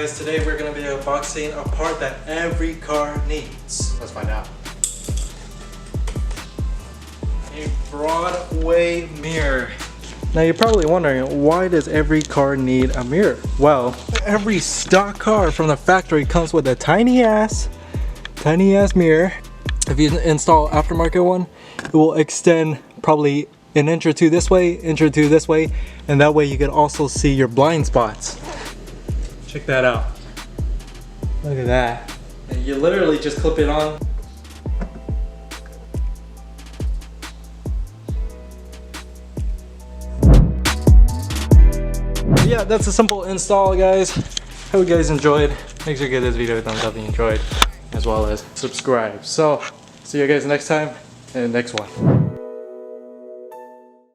guys, today we're going to be unboxing a part that every car needs. Let's find out. A Broadway mirror. Now you're probably wondering, why does every car need a mirror? Well, every stock car from the factory comes with a tiny ass mirror. If you install aftermarket one, it will extend probably an inch or two this way, inch or two this way, and that way you can also see your blind spots. Check that out. Look at that. And you literally just clip it on. Yeah, that's a simple install, guys. Hope you guys enjoyed. Make sure you give this video a thumbs up if you enjoyed, as well as subscribe. So, see you guys next time in the next one.